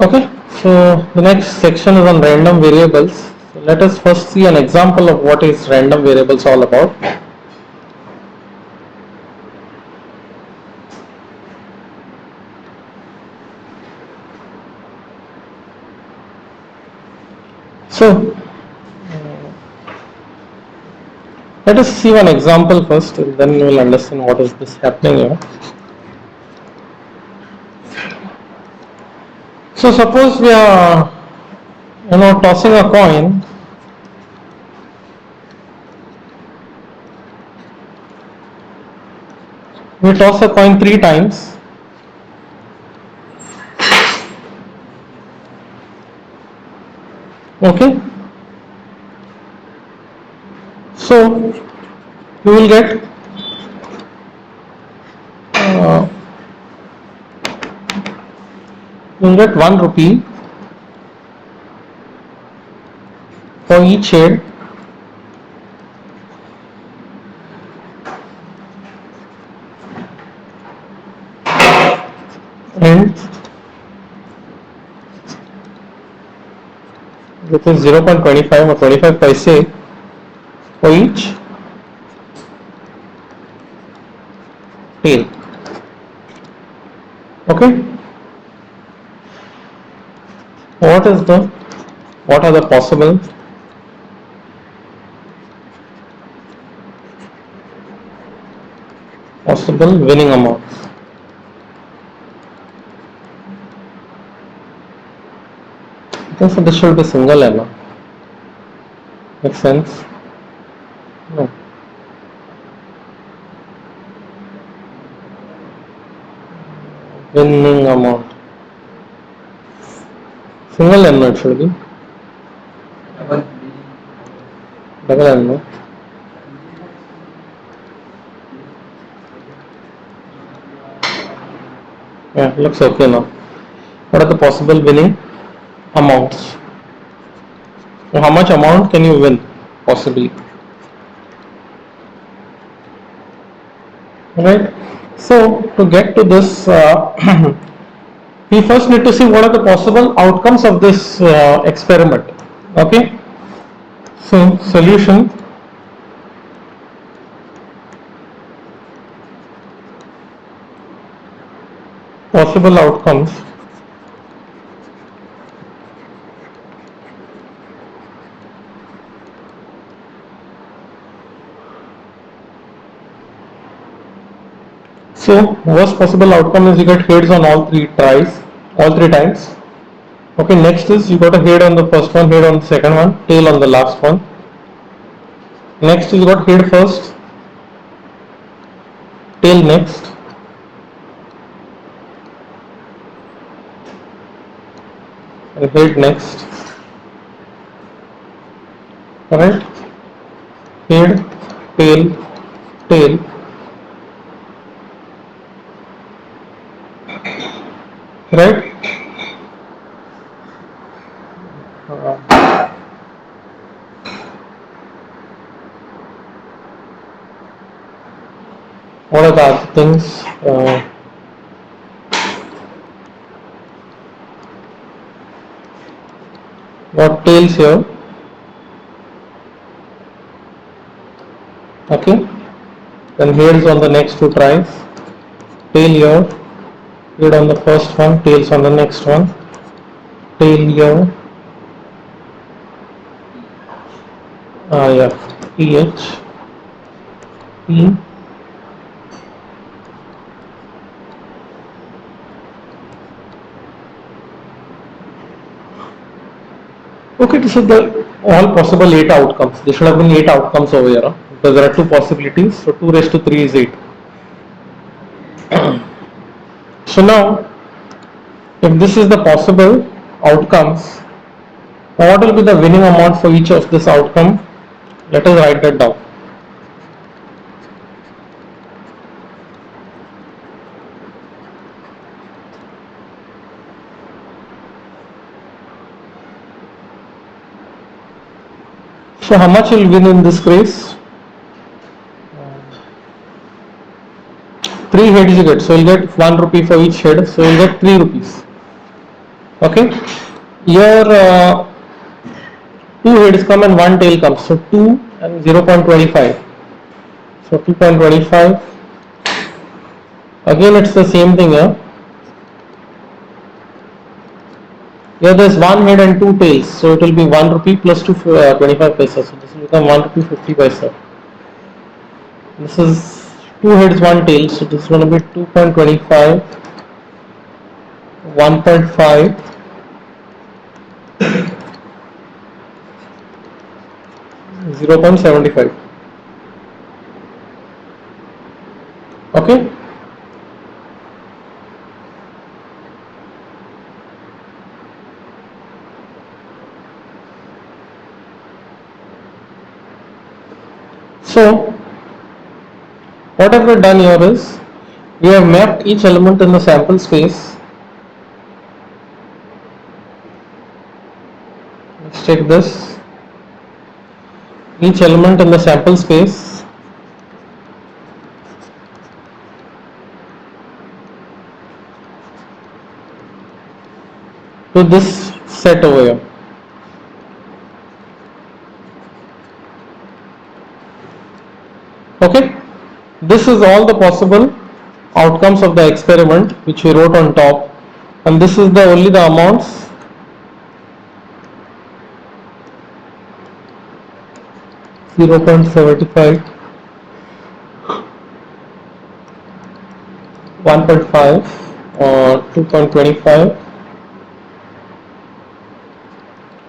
Okay, so the next section is on random variables. So let us first see an example of what is random variables all about. So let us see one example first, and then you will understand what is this happening here. So suppose we are tossing a coin. We toss a coin 3 times. Okay, so you will get uh, 1 rupee for each head, and which is 0.25 or 25 paise for each tail. Okay, what are the possible winning amounts? I think so this should be single level. Makes sense? No. Winning amount. Single N it should be. Double N, no? Yeah, looks okay now. What are the possible winning amounts? So how much amount can you win possibly? Right. So to get to this, we first need to see what are the possible outcomes of this experiment. Okay. So solution. Possible outcomes. So worst possible outcome is you get heads on all three times. Okay, next is you got a head on the first one, head on the second one, tail on the last one. Next is you got head first, tail next, and head next. Alright, head, tail, tail. Right? What are the other things? Got tails here. Okay. Then heads on the next two tries. Tail here. Head on the first one. Tails on the next one. Tail here. Yeah. PH. P. Okay, this is the all possible 8 outcomes. There should have been 8 outcomes over here, because there are 2 possibilities. So 2 raised to 3 is 8. So now, if this is the possible outcomes, what will be the winning amount for each of this outcome? Let us write that down. So how much will win in this race? 3 heads you get. So you'll get 1 rupee for each head. So you'll get 3 rupees. Okay, here two heads come and one tail comes, so 2 and 0.25. So 2.25. Again, it's the same thing here. Here there's one head and two tails, so it will be 1 rupee plus 25 paisa. So this will become 1 rupee 50 paisa. This is two heads, one tail, so this is going to be 2.25, 1.5, 0.75. Okay. So what have we done here is we have mapped each element in the sample space. Let's check this. Each element in the sample space to this set over here. Okay, this is all the possible outcomes of the experiment which we wrote on top, and this is the only the amounts zero point 75, 1.5, 2.25,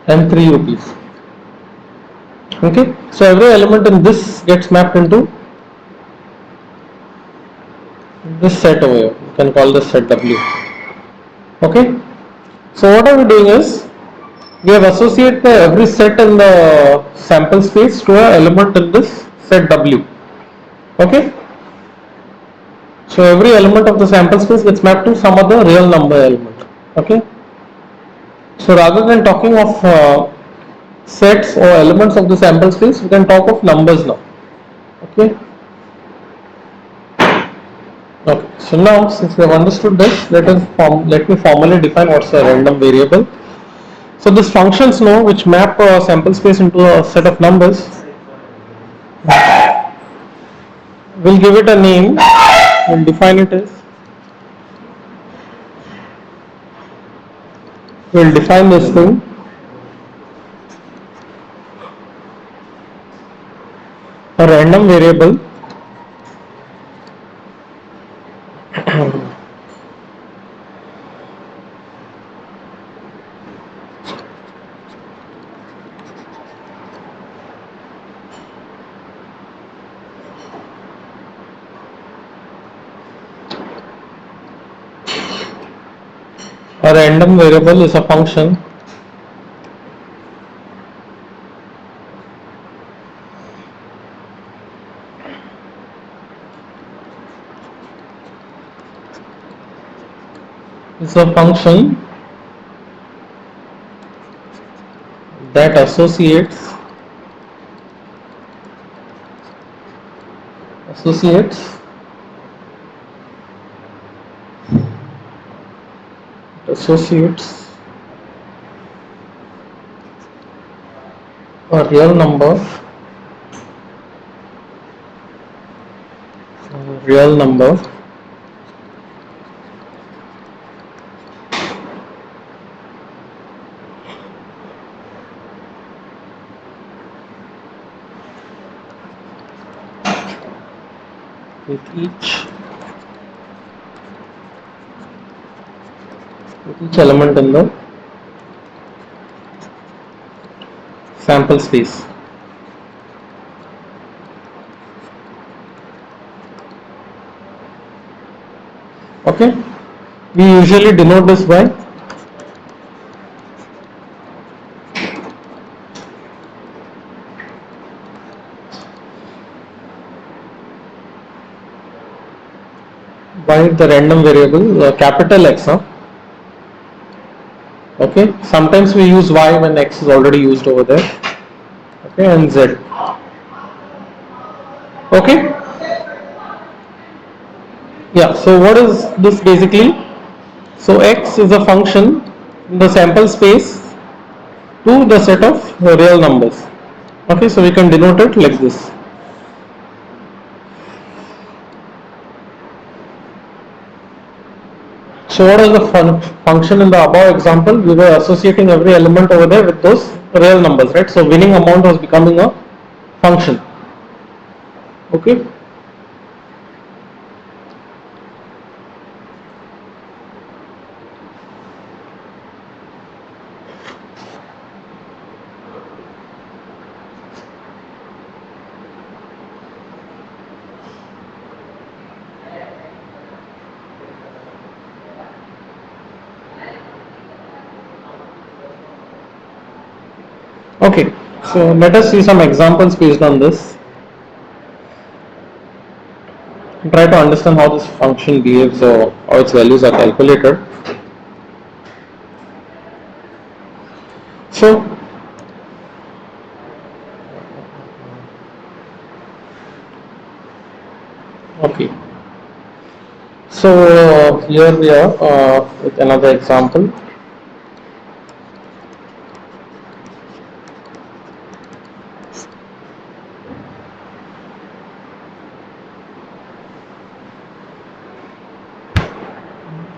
and 3 rupees. Okay, so every element in this gets mapped into this set over here. You can call this set W. Okay, so what are we doing is we have associated every set in the sample space to an element in this set W. Okay, so every element of the sample space gets mapped to some other real number element. Okay, so rather than talking of sets or elements of the sample space, we can talk of numbers now. Okay. Okay. So now, since we have understood this, let me formally define what's a random variable. So this functions now which map a sample space into a set of numbers. We'll give it a name. We'll define it as. We'll define this thing. A random variable. A random variable is a function that associates a real number with each element in the sample space. Okay, we usually denote this by the random variable capital X. Okay, sometimes we use Y when X is already used over there. Okay, and Z. Okay, yeah, so what is this basically? So X is a function the sample space to the set of real numbers. Okay, so we can denote it like this. So what is the function in the above example? We were associating every element over there with those real numbers, right? So winning amount was becoming a function. Okay. Okay, so let us see some examples based on this. Try to understand how this function behaves or how its values are calculated. So, okay. So here we are with another example.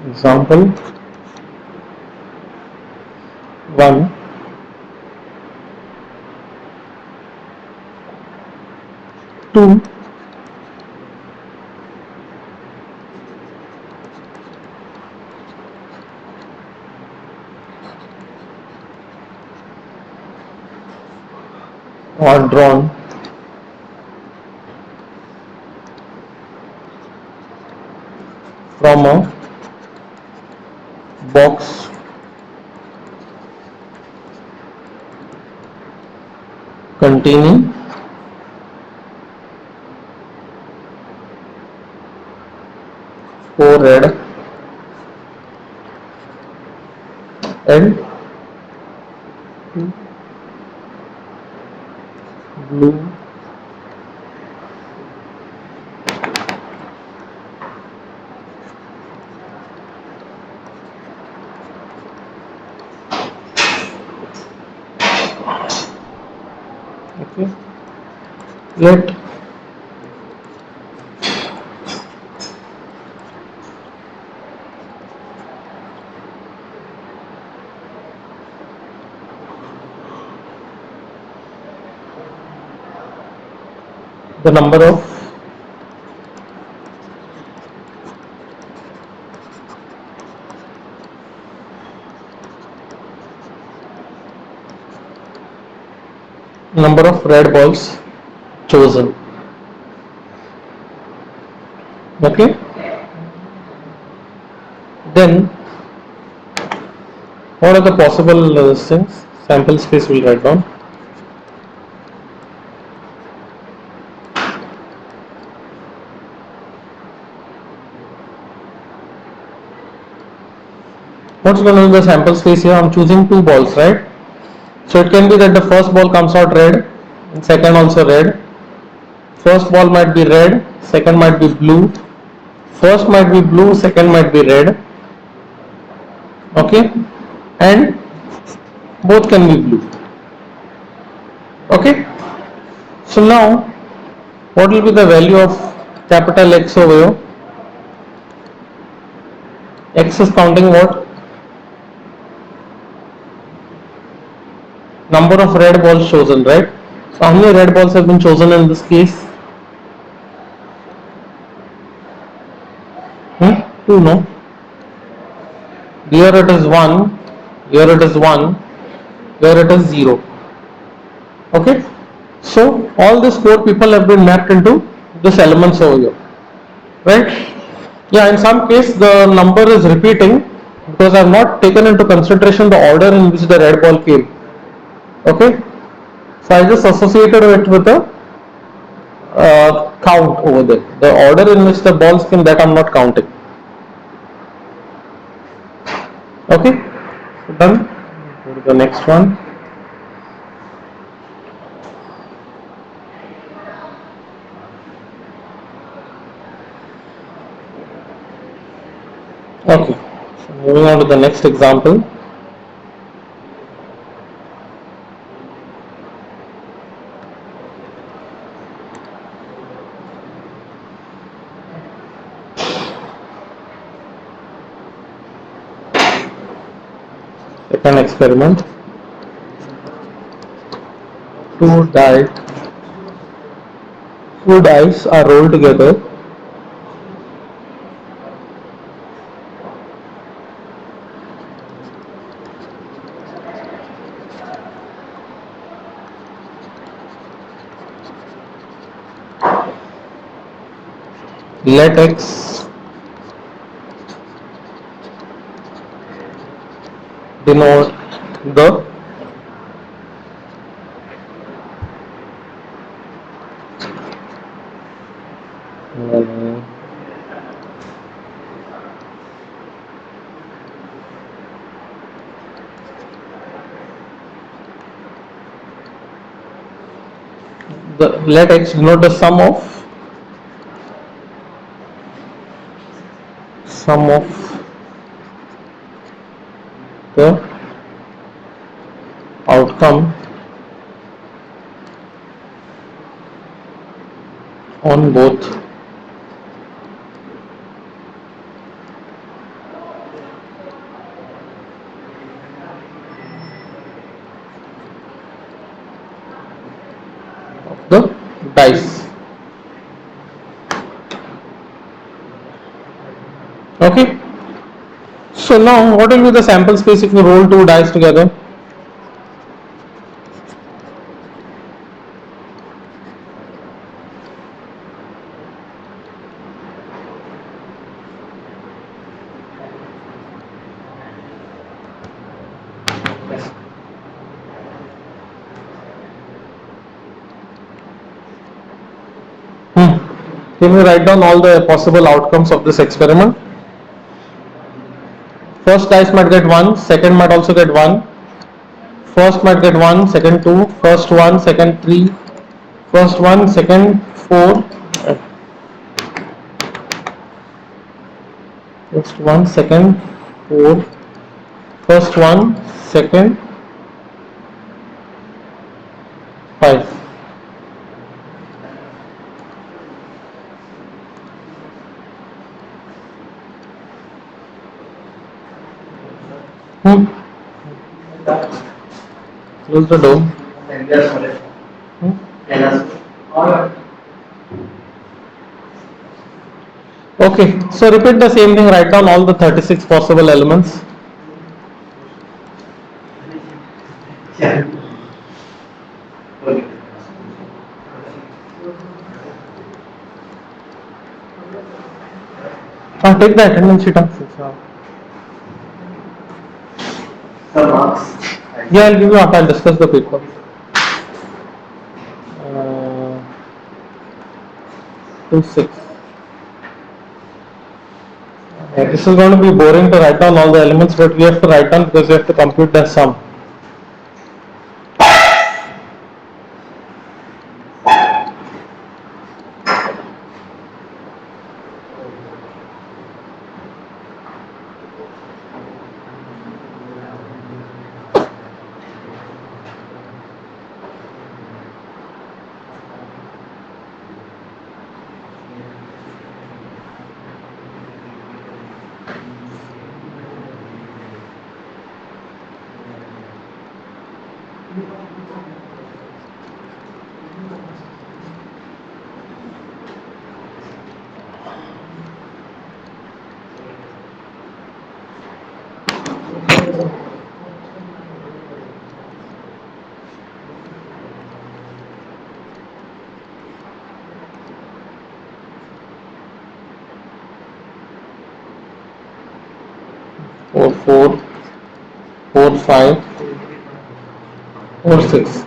Example 1. Two are drawn from a box containing 4 red and 2 blue okay. Let the number of red balls chosen. Okay, then what are the possible things? Sample space will write down. What's going to be the sample space here? I'm choosing 2 balls, right? So it can be that the first ball comes out red and second also red. First ball might be red, second might be blue. First might be blue, second might be red. Okay, and both can be blue. Okay, so now what will be the value of capital X over here? X is counting what? Number of red balls chosen, right? So how many red balls have been chosen in this case? 2, no? Here it is 1, here it is 1, here it is 0. Okay, so all these 4 people have been mapped into this elements over here, right? Yeah, in some case the number is repeating because I have not taken into consideration the order in which the red ball came. Okay, so I just associated it with the count over there. The order in which the balls came, that I am not counting. Okay, so done. Go to the next one. Okay, so moving on to the next example. Second experiment. Two dice, two dice are rolled together. Let X denote the let X denote the sum of the outcome on both of the dice. Okay. So now what will be the sample space if you roll two dice together? Can you write down all the possible outcomes of this experiment? First dice might get 1, second might also get 1. First might get 1, second 2, first 1, second 3, first 1, second 4, first 1, second 4, first 1, second 5. Close the door. Okay, so repeat the same thing, write down all the 36 possible elements. Take the attendance sheet up. Yeah, I'll give you after I'll discuss the paper. 2, 6. This is going to be boring to write down all the elements, but we have to write down because we have to compute the sum. Or 4, 4, 5, or 6.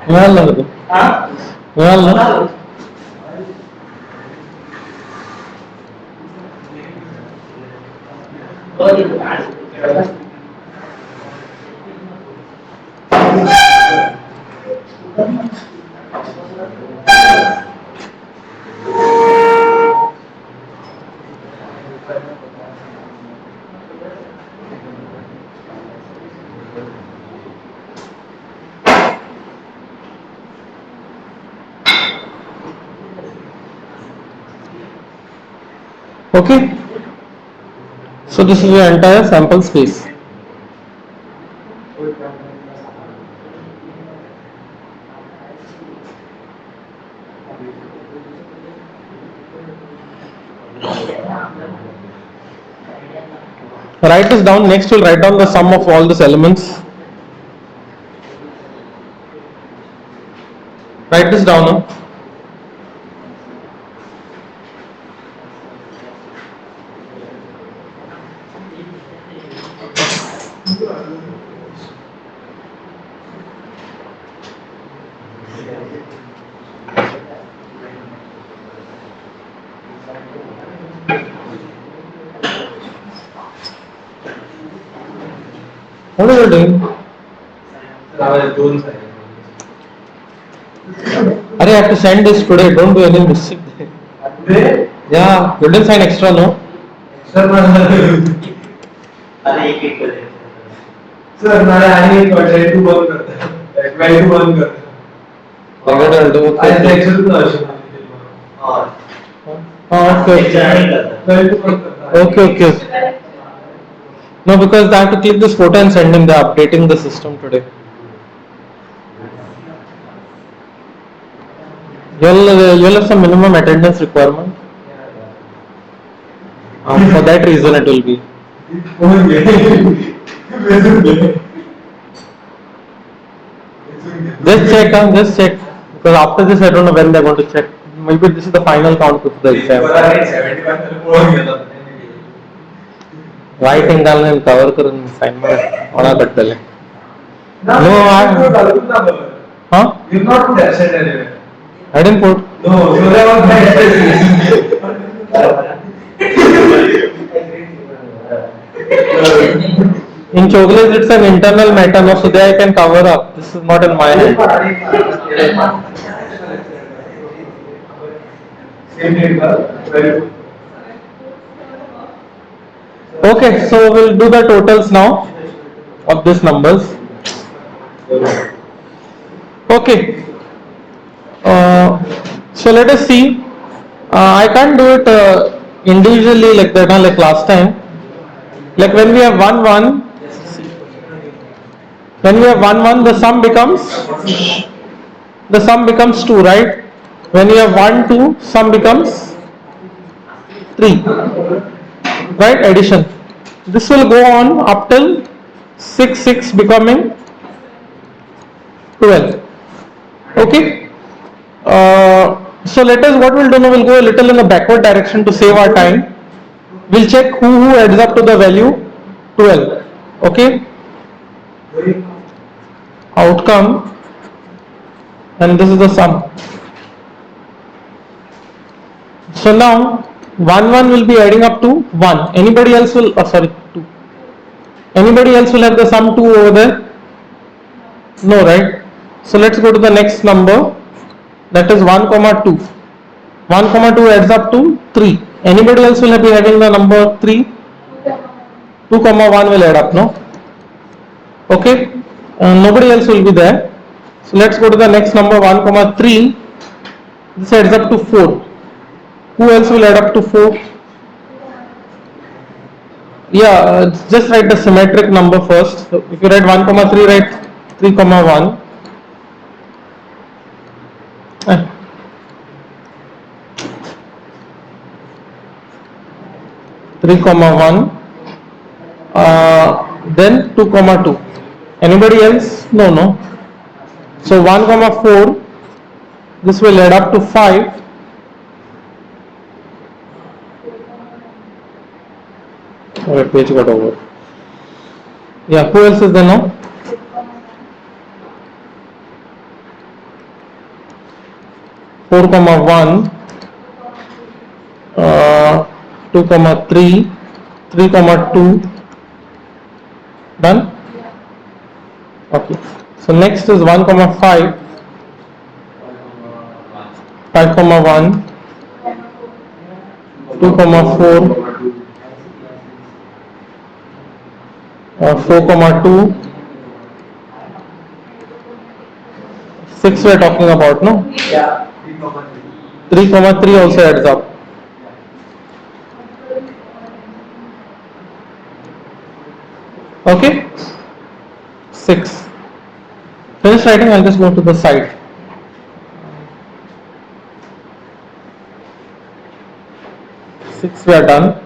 Well, well, okay. So this is the entire sample space. Write this down. Next, we'll write down the sum of all these elements. Write this down now. What are you doing? Are I have to send this today. Don't do any mistake. Today? Yeah, you didn't sign extra, no? Sir नाळे आणि एक वाटले तू बंद करता twelve to बंद करता I'll do आज लेक्चर तू Okay. No, because I have to click this photo and send him. They're updating the system today. You'll have some minimum attendance requirement. For that reason, it will be. Just check. Because after this, I don't know when they're going to check. Maybe this is the final count of the exam. Writing down and cover करून sign होना कटले. No, huh? You not put absent anywhere. I didn't put. No, so there was my In Chogles, it's an internal matter, no, so there I can cover up. This is not in my hand. Okay, so we'll do the totals now of these numbers. Okay. So let us see. I can't do it individually like that, like last time. Like when we have 1, 1, when we have 1, 1, the sum becomes 2, right? When you have 1, 2, sum becomes 3, right? Addition. This will go on up till 6, 6 becoming 12. Okay. So let us, what we'll do now, we'll go a little in the backward direction to save our time. We'll check who adds up to the value 12. Okay. Outcome, and this is the sum. So now 1, 1 will be adding up to 1. Anybody else will, 2. Anybody else will have the sum 2 over there? No, right? So let's go to the next number, that is 1, 2. 1, 2 adds up to 3. Anybody else will be having the number 3? 2, 1 will add up, no? Okay, nobody else will be there. So let's go to the next number, 1, 3. This adds up to 4. Who else will add up to 4? Yeah, just write the symmetric number first. So if you write 1, 3, write 3, 1. 3, 1. Then 2, 2. Anybody else? No. So 1, 4. This will add up to 5. Alright, page got over. Yeah, who else is there now? 4 comma 1, 2 comma 3, 3 comma 2. Done? Okay. So next is 1 comma 5, 5 comma 1, 2 comma 4, 4 comma 2, 6 we are talking about, no? Yeah. 3 comma 3 also adds up. Okay? 6. Finish writing, I'll just go to the side. Six we are done.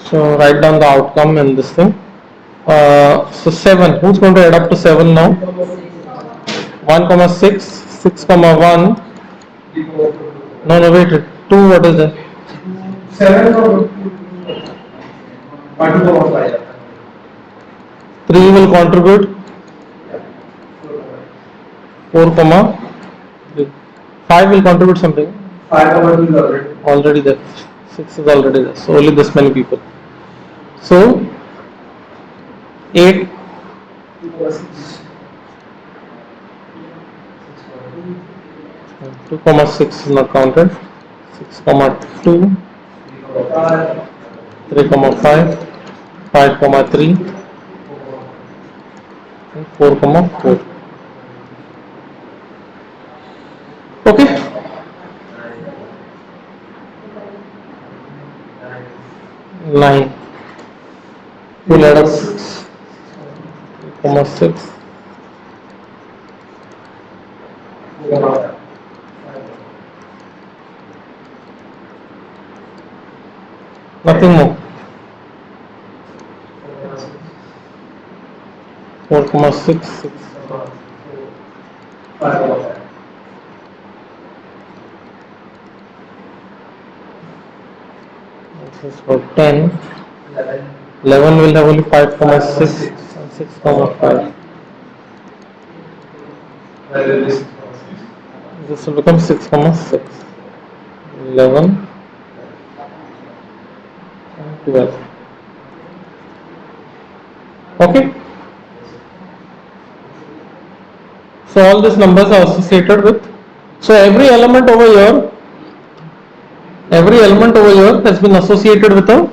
So write down the outcome in this thing. So 7. Who's going to add up to 7 now? 1 comma 6, 6 comma 1. No, wait. 2, what is it? 7 or 1 to 5. 3 will contribute. 4 comma 3. 5 will contribute something. 5 over 2 is Already there. 6 is already there. So only this many people. So 8. 2 comma 6 is not counted. 6 comma 2. 3 comma 5. 5 comma 3. And 4 comma 4. Okay. 9. We'll add up 6 comma 6. Nothing more. 4 comma 6, 6. This is for 10. 11 will have only 5 comma 6 and 6 comma 5. This will become 6 comma 6. 11 and 12. Okay. So all these numbers are associated with. So every element over here has been associated with a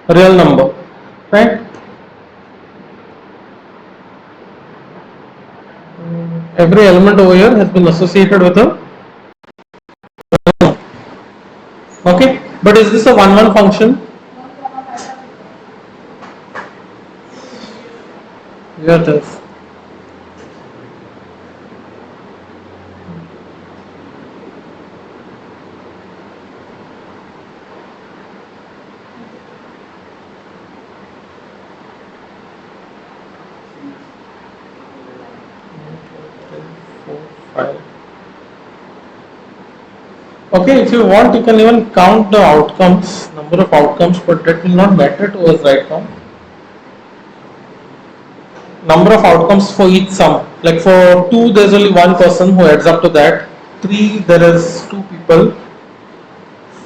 real number, right? Every element over here has been associated with a. Okay, but is this a 1-1 function? Yeah, it is. Okay, if you want, you can even count the outcomes, number of outcomes, but that will not matter to us right now. Number of outcomes for each sum. Like for 2, there's only one person who adds up to that. 3, there is 2 people.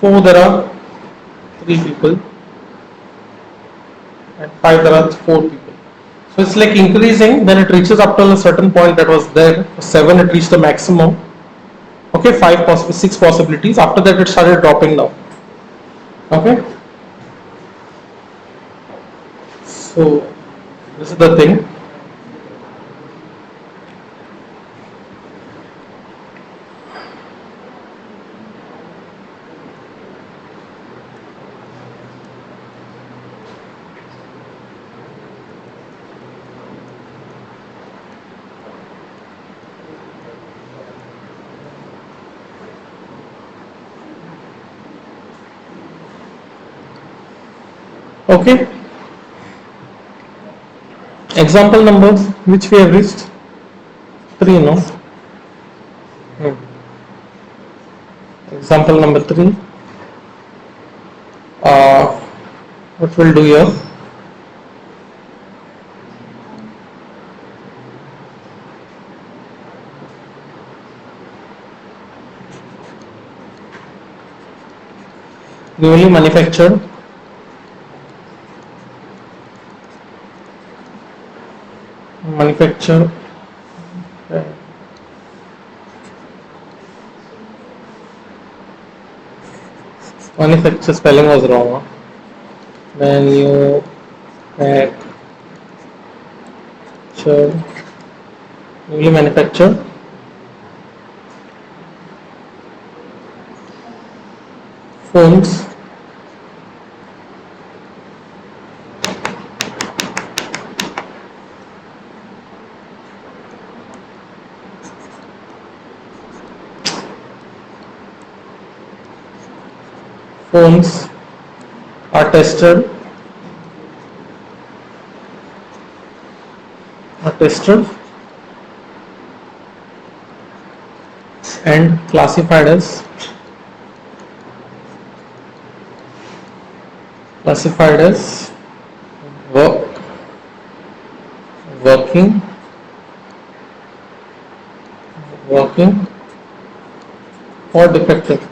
4, there are 3 people. And 5, there are 4 people. So it's like increasing, then it reaches up to a certain point that was there. For 7, it reached the maximum. Okay, 6 possibilities. After that, it started dropping down. Okay. So this is the thing. Okay. Example numbers which we have reached 3, no? Example number 3. What we'll do here? newly manufactured, manufactured, manufacture spelling was wrong. Huh? Manufactured, newly manufactured phones phones are tested and classified as work, working working or defective.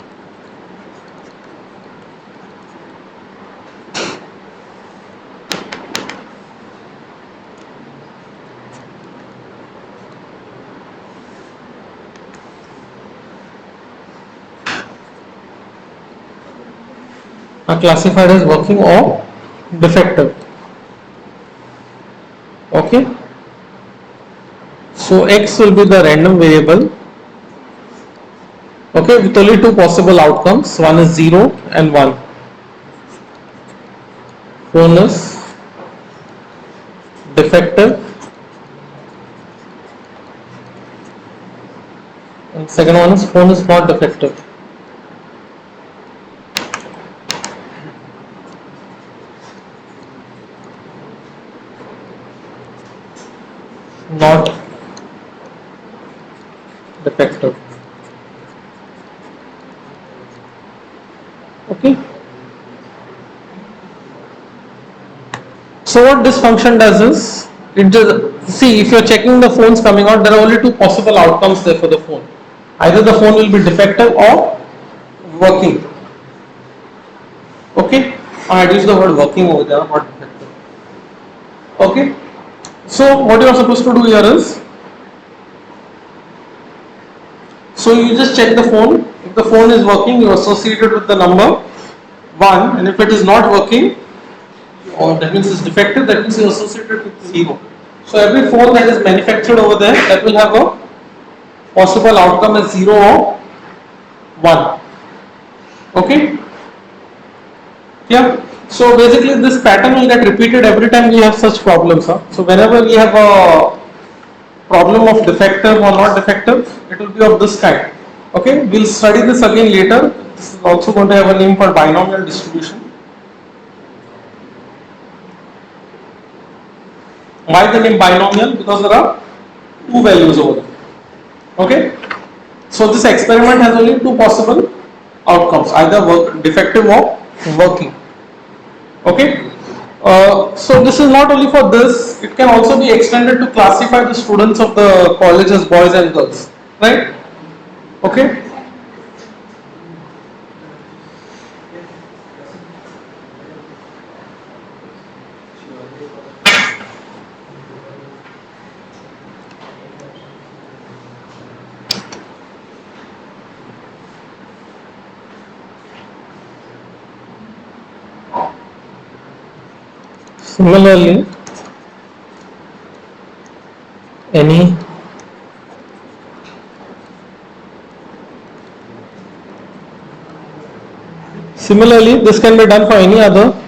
Are classified as working or defective. Okay, so x will be the random variable. Okay, with only two possible outcomes, one is 0 and 1. One is defective and second one is phone is not defective. Not defective. Okay, so what this function does is, it just, see, if you're checking the phones coming out, there are only two possible outcomes there for the phone. Either the phone will be defective or working. Okay, I had used the word working over there, not defective. Okay, so what you are supposed to do here is, so you just check the phone. If the phone is working, you associate it with the number 1, and if it is not working, or that means it's defective, that means you associate it with 0. So every phone that is manufactured over there, that will have a possible outcome as 0 or 1. Okay? Yeah. So basically this pattern will get repeated every time we have such problems. Huh? So whenever we have a problem of defective or not defective, it will be of this kind. Okay, we'll study this again later. This is also going to have a name for binomial distribution. Why the name binomial? Because there are two values over there. Okay, so this experiment has only two possible outcomes, either defective or working. Okay, so this is not only for this, it can also be extended to classify the students of the college as boys and girls, right? Okay. Similarly, any similarly this can be done for any other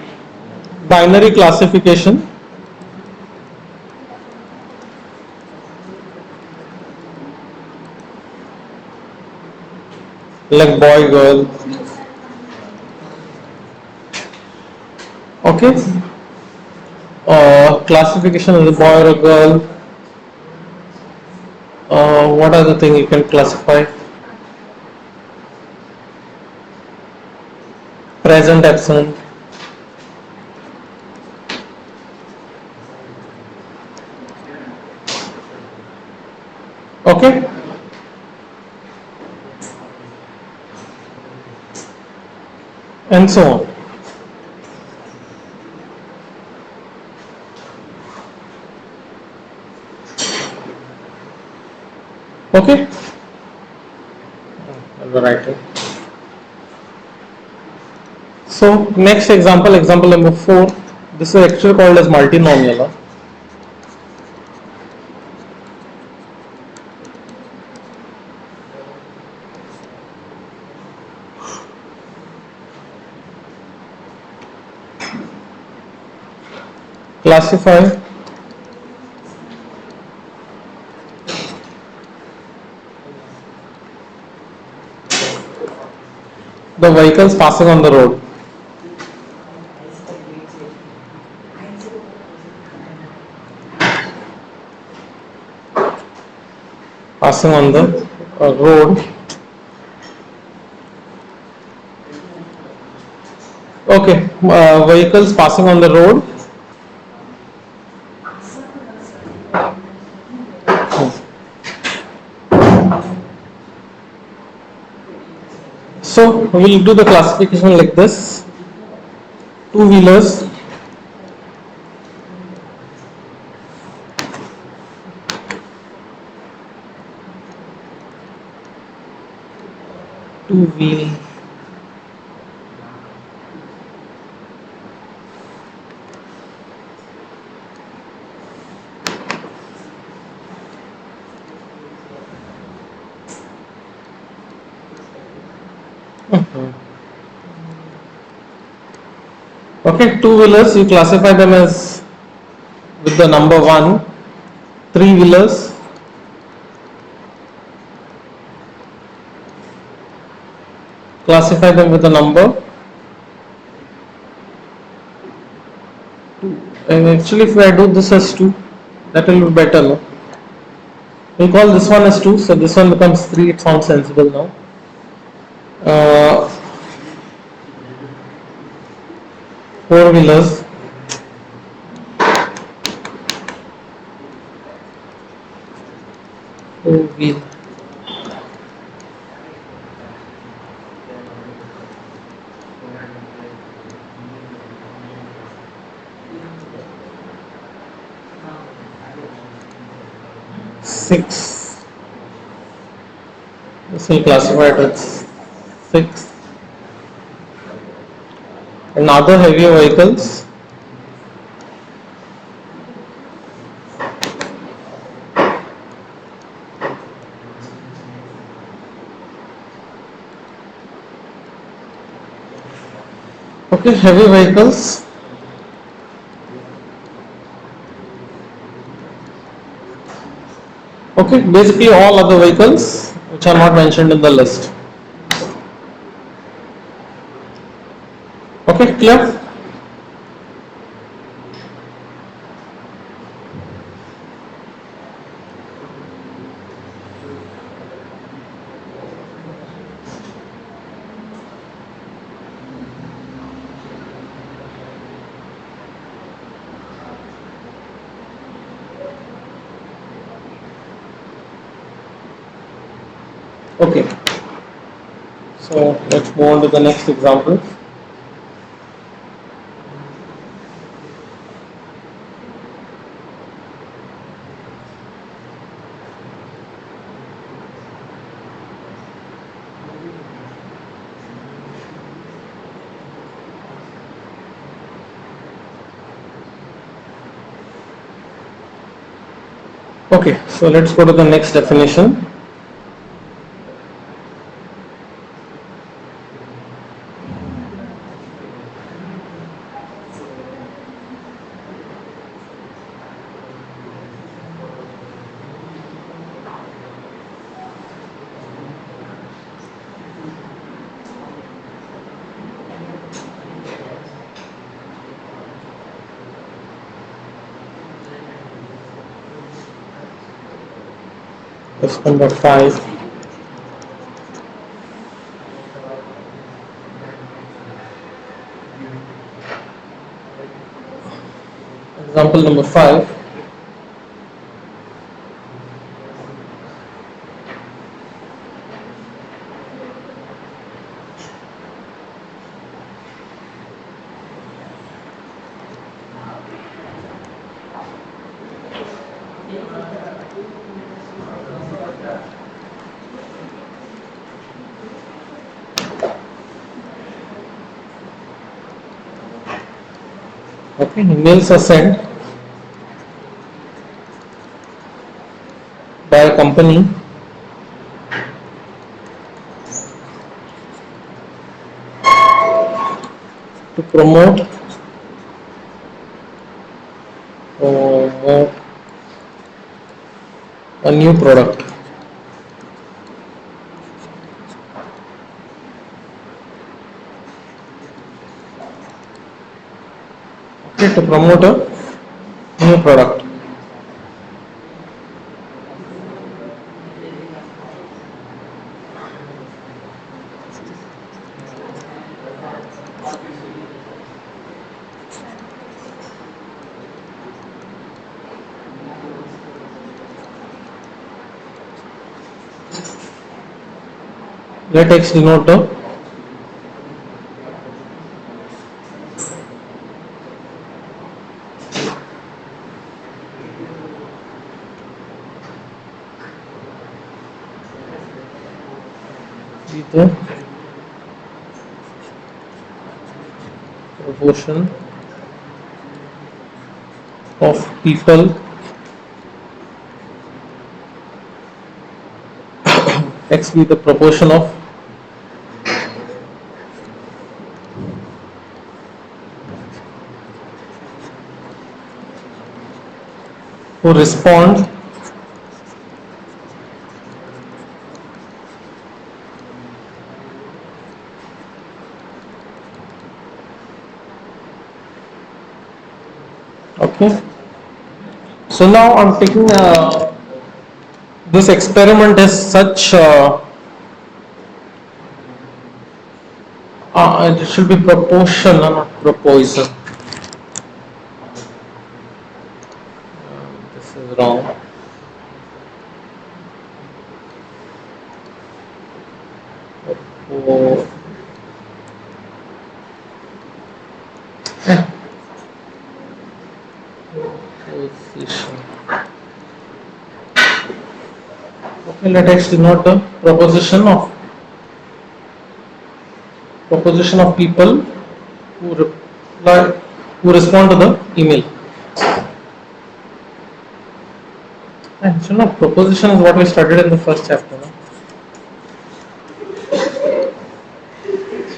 binary classification like boy girl. Okay, classification as a boy or a girl. What other thing you can classify? Present, absent. Okay, and so on. Okay, writing. So next example, example number 4. This is actually called as multinomial. Classify the vehicles passing on the road. Passing on the road. Okay, vehicles passing on the road. So we'll do the classification like this: two wheelers, two wheel, okay, two wheelers, you classify them as with the number 1. Three wheelers, classify them with the number 2. And actually if I do this as 2, that will be better, no? We call this one as 2, so this one becomes 3. It sounds sensible now. Four wheelers, four wheel, six. This will classify it as 6. And other heavier vehicles, okay, heavy vehicles, okay, basically all other vehicles which are not mentioned in the list. Okay, clear? Okay, so let's move on to the next example. Okay, so let's go to the next definition. That's number 5. Example number 5. Okay, emails are sent by a company to promote uh, a new product. Okay, to promote a new product. Let X denote the proportion of people X be the proportion of who respond okay. So now I'm taking this experiment as such it should be proportion not proposal. This is wrong. Proposition. Okay, let X denote the proposition of people who reply who respond to the email. And so now proposition is what we studied in the first chapter. No?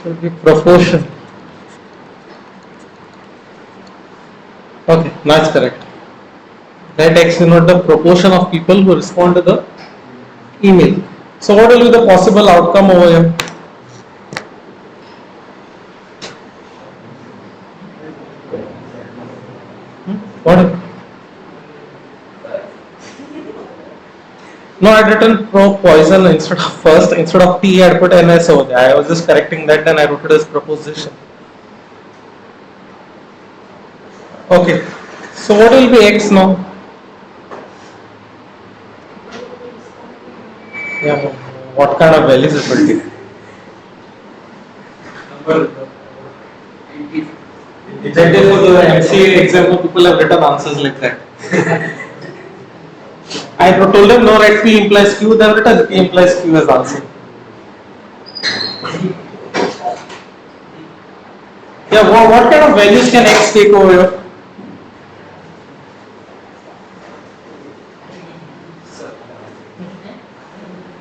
Should be proportion. Okay, that's correct. Let X denote the proportion of people who respond to the email. So what will be the possible outcome over here? What? No, I had written pro poison instead of P I had put NS over there. I was just correcting that, then I wrote it as proposition. Okay, so what will be X now? Yeah, what kind of values it will take? Exactly for the MCA exam, people have written answers like that. I told them no, write P implies Q, they have written P implies Q as answer. Yeah, what kind of values can X take over here?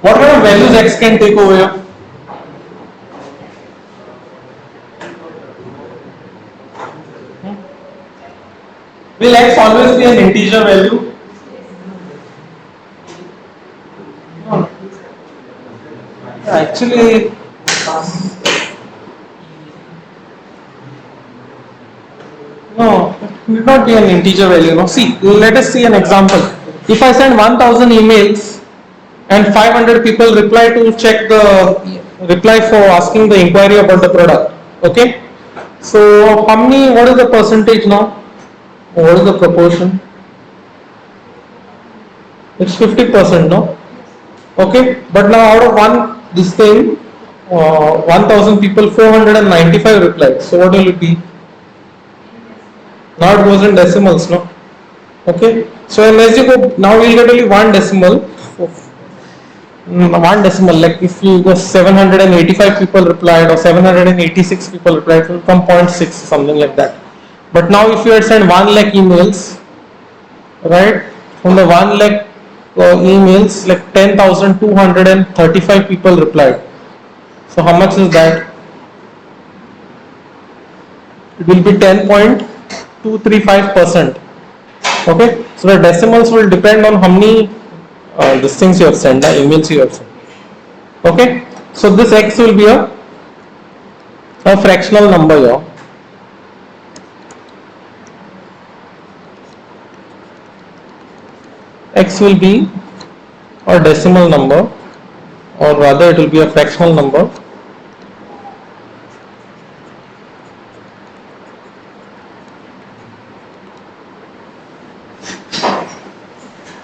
What kind of values X can take over here? Will X always be an integer value? No. Actually, no, it will not be an integer value. No, see, let us see an example. If I send 1000 emails and 500 people reply to check the reply for asking the inquiry about the product, okay? So, how many? What is the percentage now? What is the proportion? It's 50%, no? Okay, but now out of this thing, 1000 people, 495 replied. So what will it be? Now it goes in decimals, no? Okay, so as you go, now we'll get only one decimal. One decimal, like if you go 785 people replied or 786 people replied, it will come 0.6, something like that. But now if you had sent 1 lakh emails, right, from the 1 lakh emails, like 10,235 people replied. So how much is that? It will be 10.235%. Okay, so the decimals will depend on how many these things you have sent, the emails you have sent. Okay, so this x will be a fractional number here. X will be a decimal number, or rather it will be a fractional number.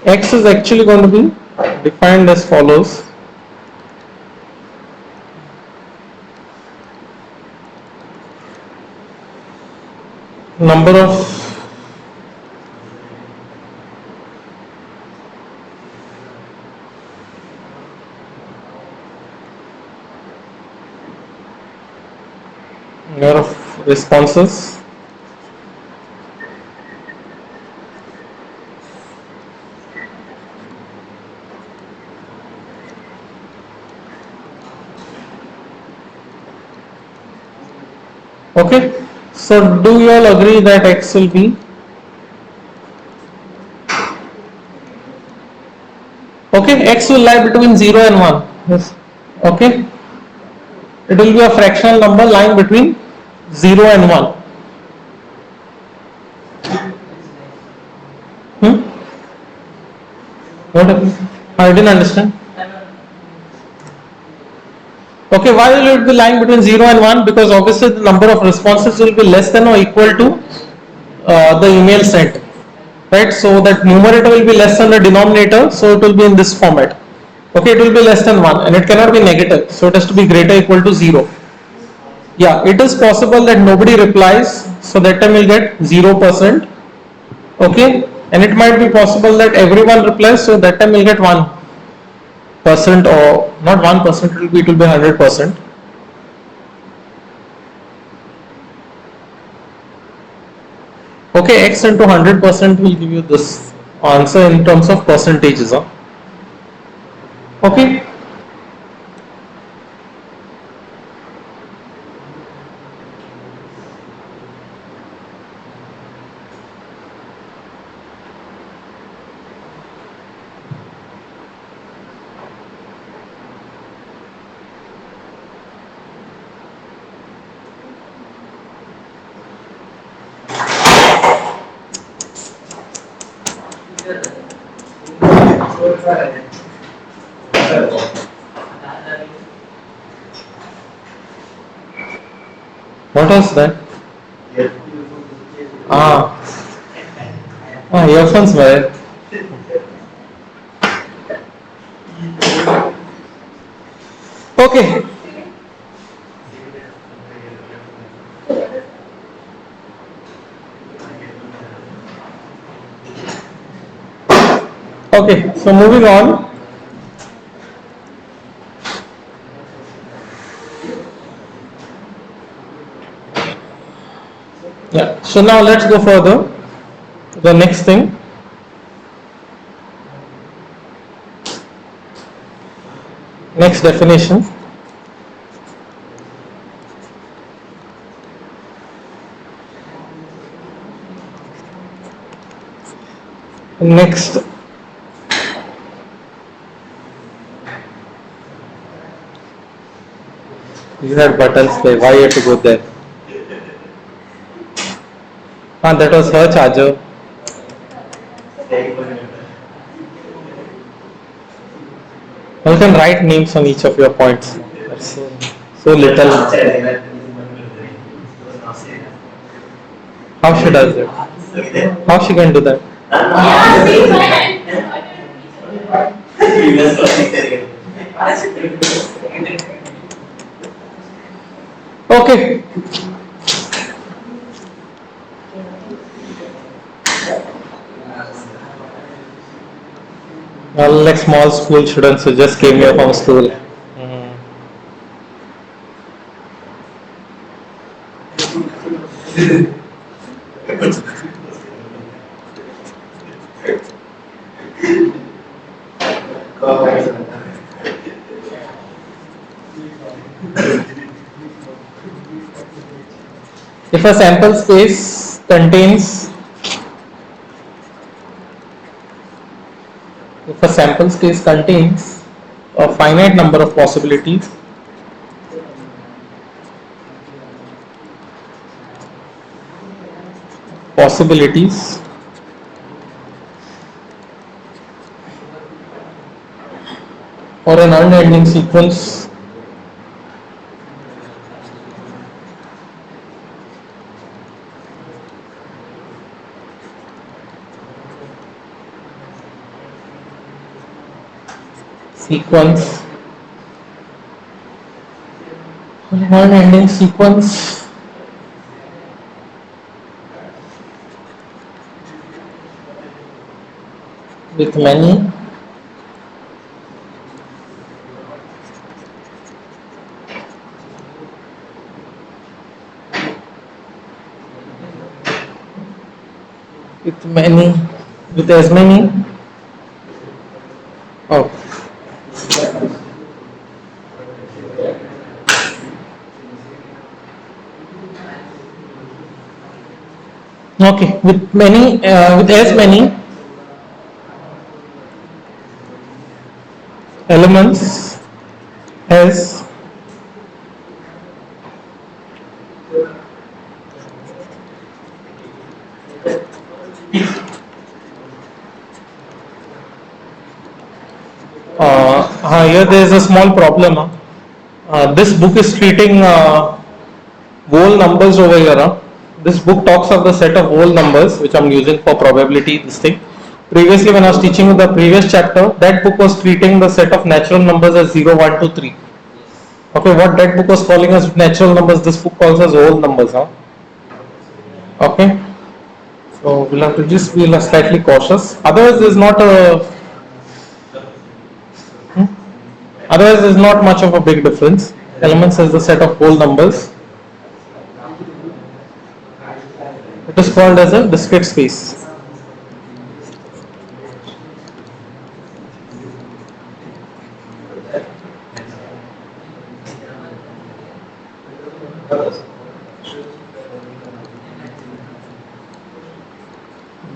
X is actually going to be defined as follows. Number of responses okay, so do you all agree that x will be okay, x will lie between 0 and 1. Yes. Okay, it will be a fractional number lying between 0 and 1. What happened? I didn't understand. Okay, why will it be lying between 0 and 1? Because obviously the number of responses will be less than or equal to the email sent. Right, so that numerator will be less than the denominator, so it will be in this format. Okay, it will be less than 1 and it cannot be negative, so it has to be greater or equal to 0. Yeah, it is possible that nobody replies, so that time we'll get 0%. Okay, and it might be possible that everyone replies, so that time we'll get 1%, or not 1%, it will be 100%. Okay, x into 100% will give you this answer in terms of percentages. Okay. What was that? Earphones were. Okay. Okay, so moving on. Yeah, so now let's go further. The next thing. Next definition. Next. You had buttons play. Why you have to go there? That was her charger. You can write names on each of your points. That's so little. How she does it? How she can do that? Okay. Well, like small school students who just came here from school. If a sample space contains a finite number of possibilities or an unending sequence with many with many with as many oh okay with as many elements as here there is a small problem. This book is treating whole numbers over here. This book talks of the set of whole numbers which I'm using for probability this thing. Previously when I was teaching the previous chapter, that book was treating the set of natural numbers as 0, 1, 2, 3. Okay, what that book was calling as natural numbers, this book calls as whole numbers. Okay, so we'll have to just be slightly cautious. Otherwise, there's not a otherwise there's not much of a big difference. Elements as the set of whole numbers. It is called as a discrete space.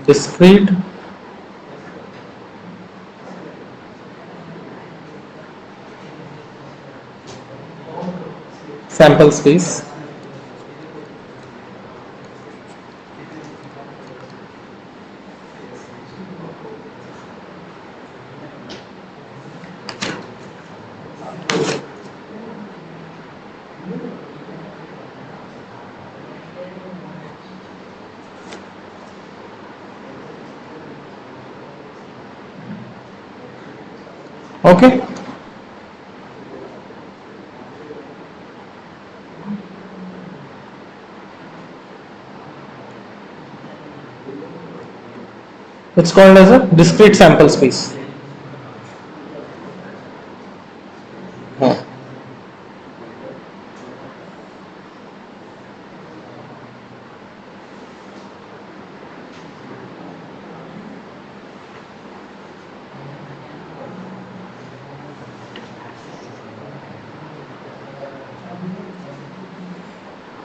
Discrete sample space. Okay. It's called as a discrete sample space.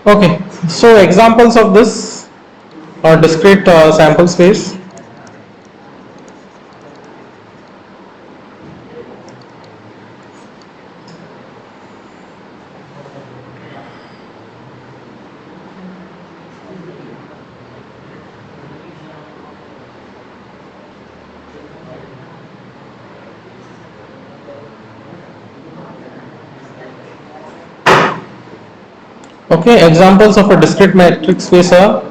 Okay, so examples of this discrete sample space. Okay, examples of a discrete metric space are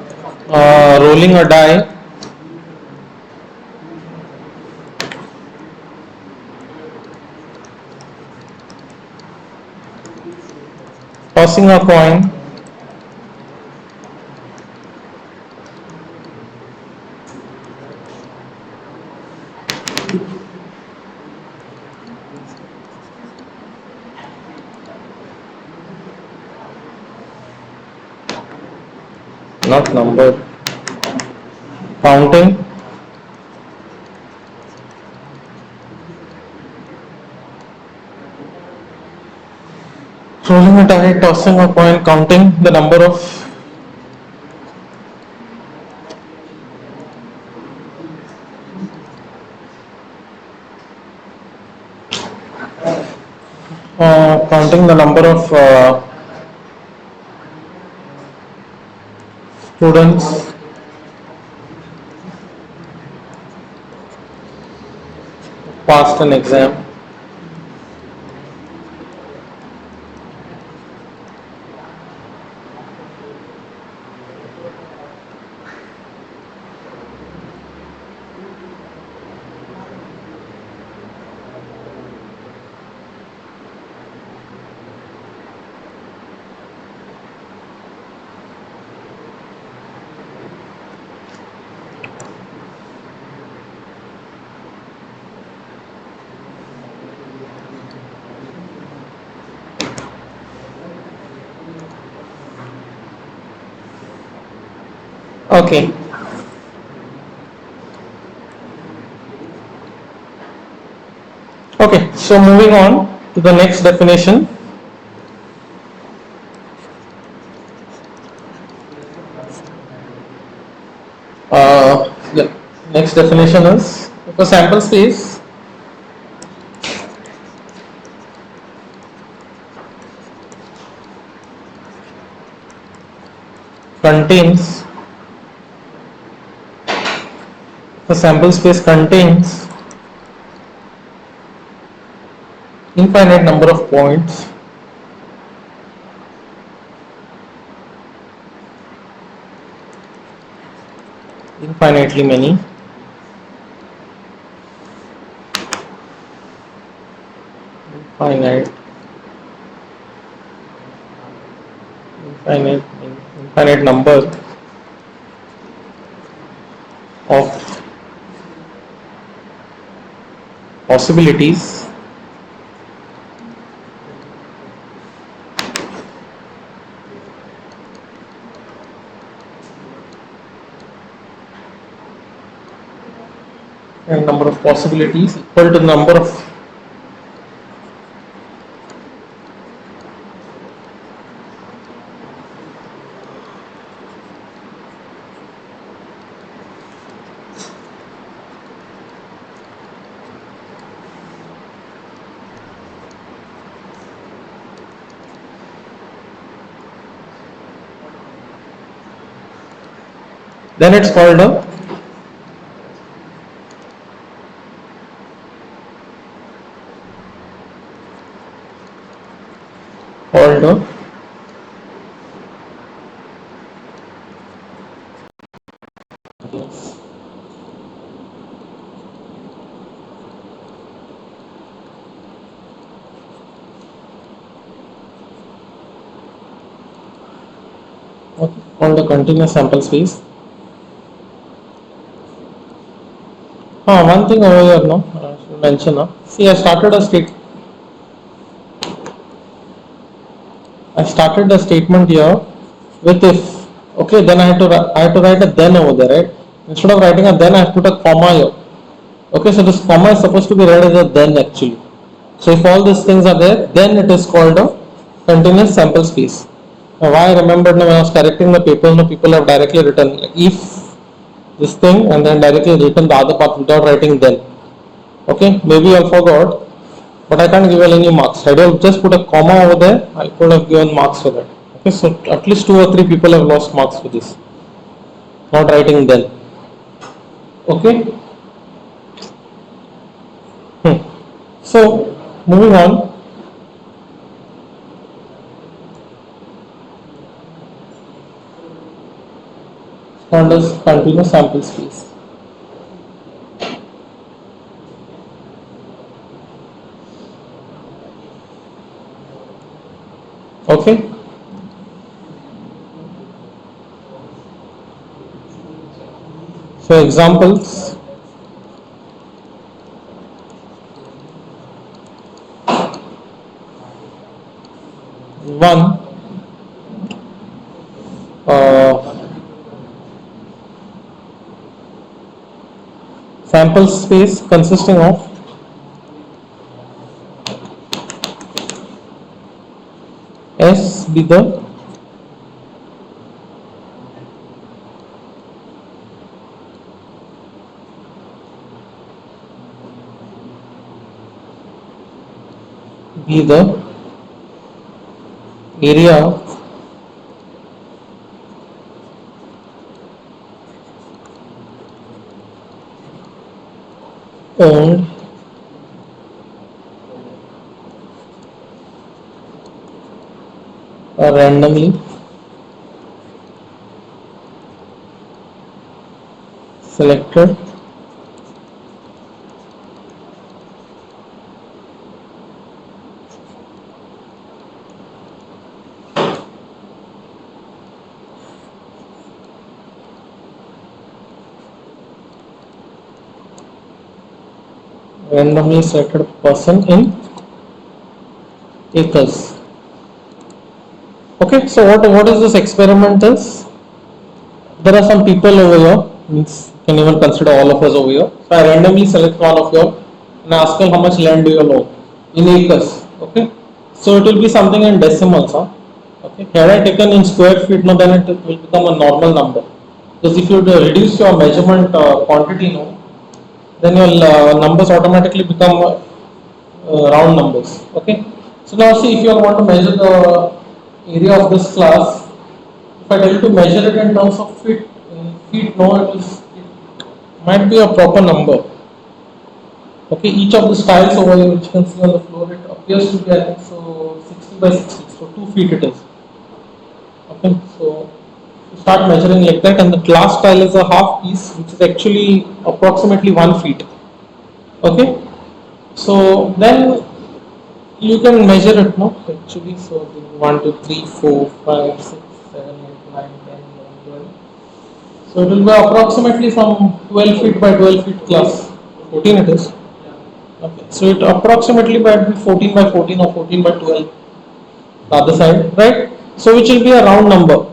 rolling a die, tossing a coin, not number, counting, rolling a die, tossing a coin, counting the number of students passed an exam. Okay. Okay, so moving on to the next definition. The next definition is if a sample space contains infinite number of points infinitely many finite infinite infinite number of possibilities and number of possibilities equal to the number of then it's called a called a called a continuous sample space. One thing over here, no, I should mention. No? See, I started a statement here with if. Okay, then I had to write a then over there, right? Instead of writing a then, I have put a comma here. Okay, so this comma is supposed to be read as a then actually. So if all these things are there, then it is called a continuous sample space. Now, why I remembered now when I was correcting the paper, no, people have directly written like, if this thing and then directly written the other part without writing then. Okay, maybe I forgot, but I can't give any marks. Had I just put a comma over there, I could have given marks for that. Okay, so at least 2 or 3 people have lost marks for this, not writing then. Okay. So moving on. Called as continuous sample space. Okay. So examples. One, uh, sample space consisting of S be the area owned or randomly selected person in acres. Okay, so what is this experiment is? There are some people over here, means you can even consider all of us over here. So I randomly select one of you and ask them how much land do you own in acres. Okay, so it will be something in decimals. Huh? Okay, had I taken in square feet, no, then it will become a normal number. Because if you reduce your measurement quantity, no, then your numbers automatically become round numbers. Okay, so now see, if you want to measure the area of this class, if I tell you to measure it in terms of feet, no, it might be a proper number. Okay, each of the tiles over here which you can see on the floor, it appears to be, I think so, 60 by 60, so 2 feet it is. Okay, so you start measuring like that, and the last tile is a half piece which is actually approximately 1 feet. Okay, so then you can measure it, no, actually. So 1 2 3 4 5 6 7 8 9 10 11 12. So it will be approximately some 12 feet by 12 feet class. 14 it is. Okay, so it approximately might be 14 by 14 or 14 by 12. The other side, right? So which will be a round number,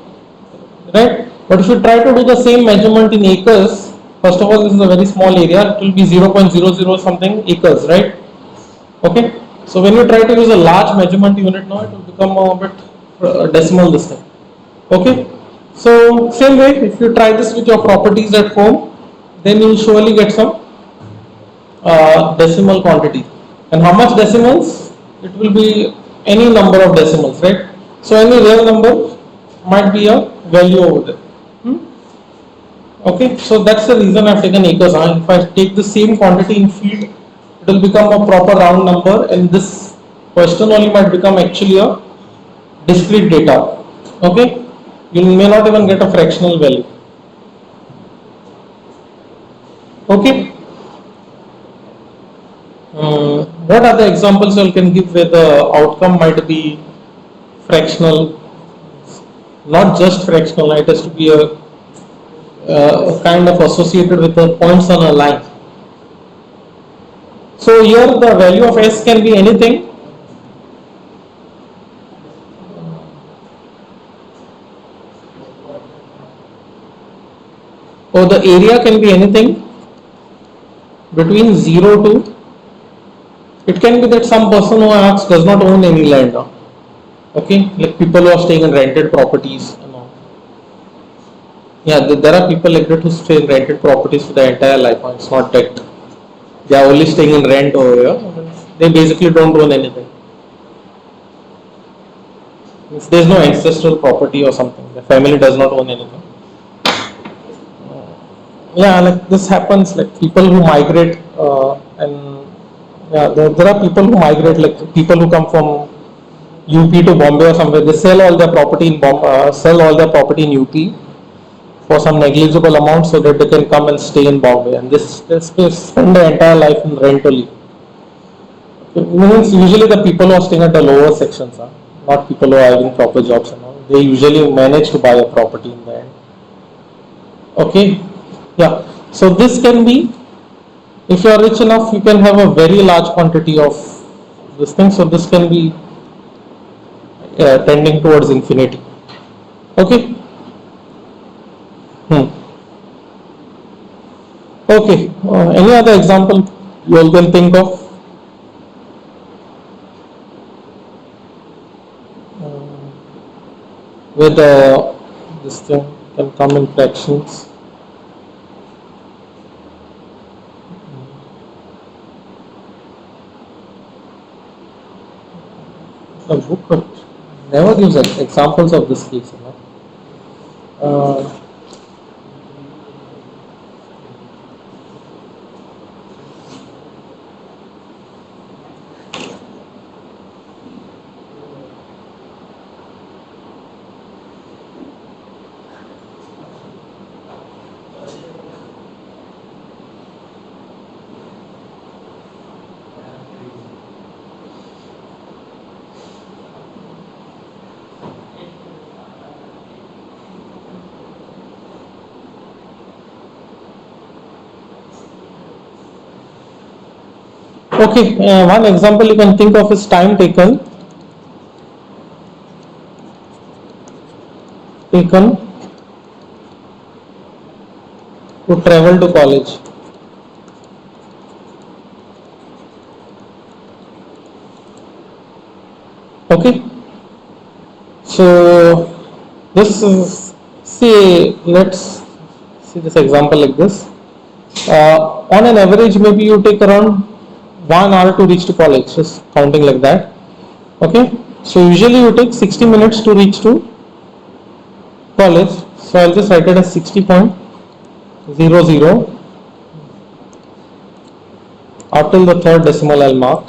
right? But if you try to do the same measurement in acres, first of all, this is a very small area. It will be 0.00 something acres, right? Okay. So when you try to use a large measurement unit now, it will become a bit decimal this thing. Okay. So same way, if you try this with your properties at home, then you will surely get some decimal quantity. And how much decimals? It will be any number of decimals, right? So any real number might be a value over there. Okay, so that's the reason I've taken acres. If I take the same quantity in feet, it will become a proper round number, and this question only might become actually a discrete data. Okay, you may not even get a fractional value. Okay. What are the examples you can give where the outcome might be fractional? Not just fractional, it has to be a kind of associated with the points on a line. So here the value of S can be anything. Or the area can be anything between 0 to, it can be that some person who asks does not own any land. Okay, like people who are staying in rented properties and all. Yeah, there are people like that who stay in rented properties for their entire life. It's not that they are only staying in rent over here. They basically don't own anything. There's no ancestral property or something. The family does not own anything. Yeah, like this happens. Like people who migrate, and yeah, there are people who migrate. Like people who come from UP to Bombay or somewhere. They sell all their property in sell all their property in UP for some negligible amount so that they can come and stay in Bombay, and they spend their entire life in rent only. It means usually the people who are staying at the lower sections, not people who are having proper jobs and all. They usually manage to buy a property in the end. Okay, yeah. So this can be, if you are rich enough, you can have a very large quantity of this thing. So this can be tending towards infinity. Okay. Okay, any other example you all can think of? With this thing can come in fractions. The book never gives examples of this case. You know? Okay, one example you can think of is time taken to travel to college. Okay, so this is, say, let's see this example like this. On an average, maybe you take around 1 hour to reach to college, just counting like that. Okay, so usually you take 60 minutes to reach to college. So I'll just write it as 60.00 after the third decimal I'll mark.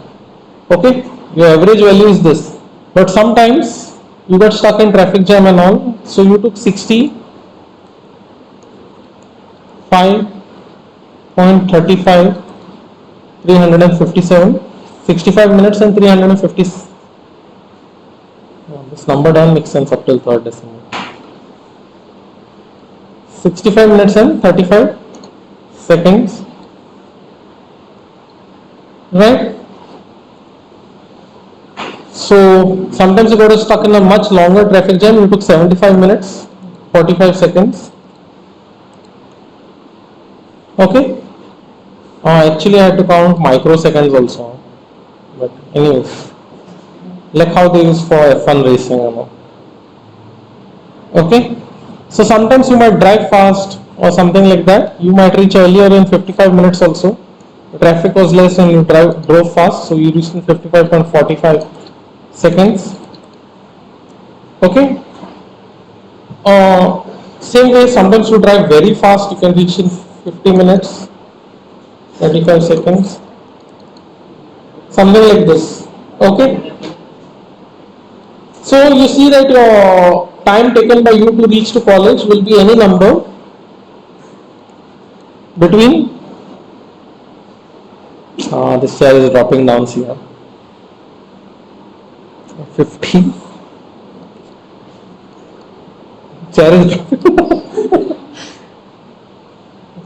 Okay, your average value is this, but sometimes you got stuck in traffic jam and all, so you took 65.35 357 65 minutes and 350. This number doesn't make sense up till third decimal. 65 minutes and 35 seconds, right? So sometimes you got stuck in a much longer traffic jam, you took 75 minutes 45 seconds. Okay, actually I had to count microseconds also, but anyways, like how they use for F1 racing, you know. Okay, so sometimes you might drive fast or something like that, you might reach earlier in 55 minutes also. The traffic was less and you drove fast, so you reached in 55.45 seconds. Okay, same way, sometimes you drive very fast, you can reach in 50 minutes 35 seconds, something like this. Okay, so you see that your time taken by you to reach to college will be any number between this chair is dropping down here, 50 chair is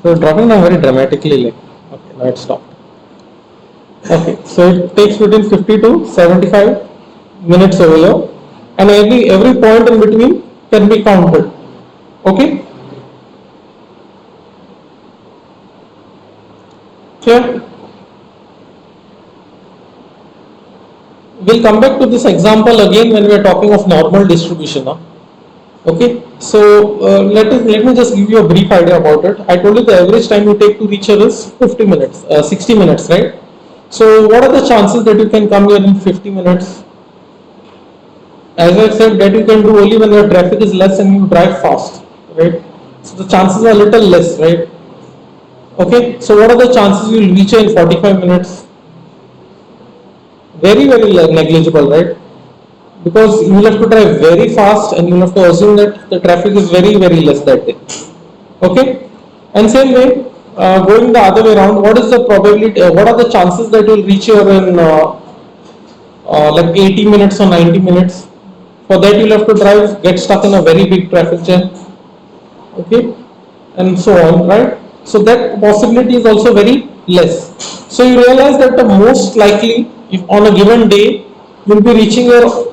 so dropping down very dramatically, like, okay, now it stopped. Okay, so it takes between 50 to 75 minutes over here, and every point in between can be counted. Okay, here we'll come back to this example again when we are talking of normal distribution. Okay, so let me just give you a brief idea about it. I told you the average time you take to reach here is 50 minutes, 60 minutes, right? So what are the chances that you can come here in 50 minutes? As I said, that you can do only when your traffic is less and you drive fast, right? So the chances are a little less, right? Okay, so what are the chances you will reach here in 45 minutes? Very negligible, right? Because you will have to drive very fast and you will have to assume that the traffic is very less that day. Okay, and same way, going the other way around, what is the probability, what are the chances that you will reach here in like 80 minutes or 90 minutes? For that you will have to get stuck in a very big traffic jam. Okay, and so on, right? So that possibility is also very less. So you realize that the most likely, if on a given day, you will be reaching your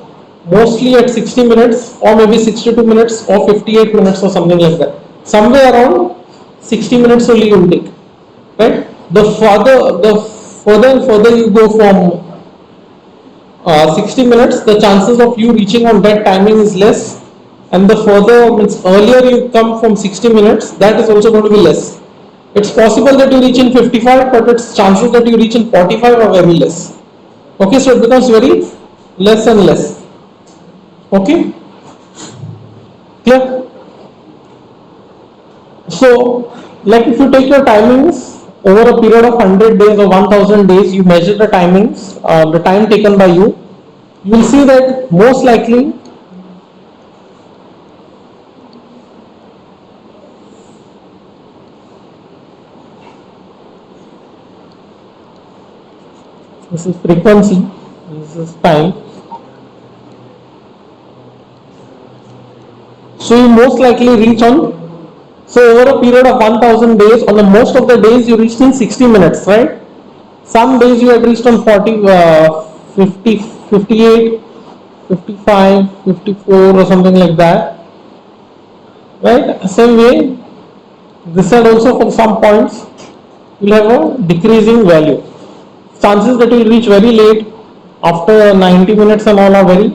mostly at 60 minutes or maybe 62 minutes or 58 minutes or something like that. Somewhere around 60 minutes only you will take. right? The further and further you go from 60 minutes, the chances of you reaching on that timing is less, and the further means earlier you come from 60 minutes, that is also going to be less. It's possible that you reach in 55, but its chances that you reach in 45 are very less. Okay, so it becomes very less and less. Okay, clear? So, like if you take your timings over a period of 100 days or 1000 days, you measure the timings, the time taken by you will see that most likely this is frequency, this is time. So you most likely reach on, so over a period of 1000 days, on the most of the days you reached in 60 minutes, right? Some days you had reached on 40, 50, 58, 55, 54 or something like that, right? Same way, this side also for some points will have a decreasing value. Chances that you will reach very late after 90 minutes and all are very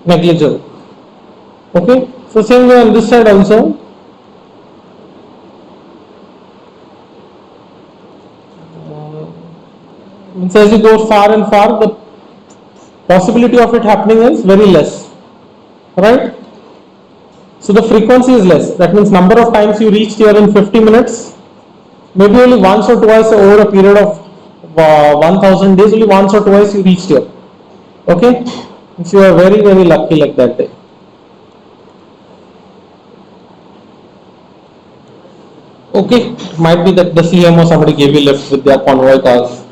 negligible. Okay, so same way on this side also. Means as you go far and far, the possibility of it happening is very less, right? So the frequency is less. That means number of times you reached here in 50 minutes, maybe only once or twice over a period of 1000 days, only once or twice you reached here. Okay, so you are very lucky like that day. Okay, might be that the CM or somebody gave you lift with their convoy cars.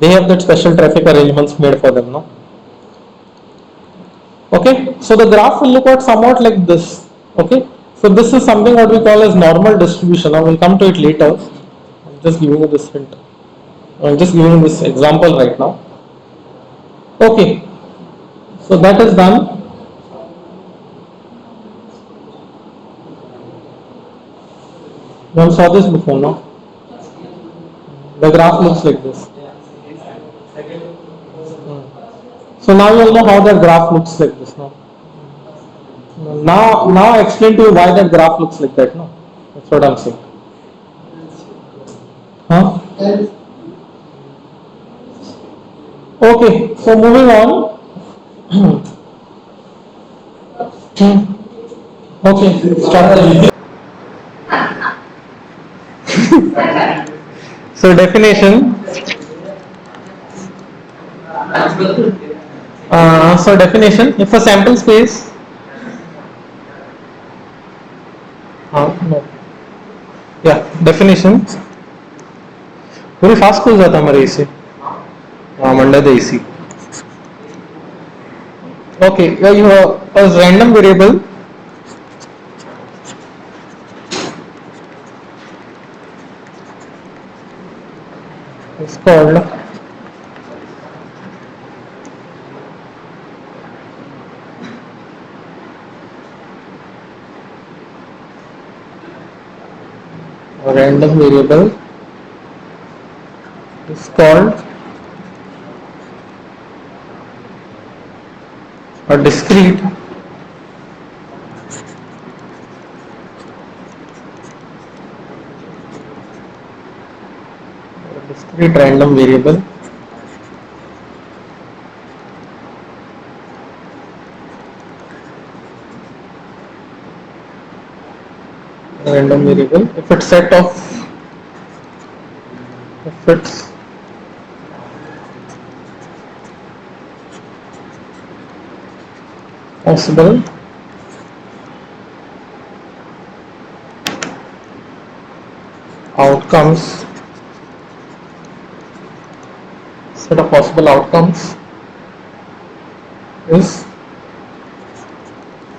They have that special traffic arrangements made for them, no? Okay, so the graph will look at somewhat like this. Okay, so this is something what we call as normal distribution. I will come to it later. I'm just giving you this hint. I'm just giving you this example right now. Okay, so that is done. You all saw this before, no? The graph looks like this. So now you all know how that graph looks like this, no? Now I explain to you why that graph looks like that, no? That's what I'm saying. Huh? Okay, so moving on. Okay, stop. So definition. So definition, if a sample space no. Yeah, definition. पूरी fast खुल जाता हमारे AC. Monday the AC. Okay, you have a random variable is called a random variable is called a discrete random variable if it's set of if it's possible outcomes, set of possible outcomes is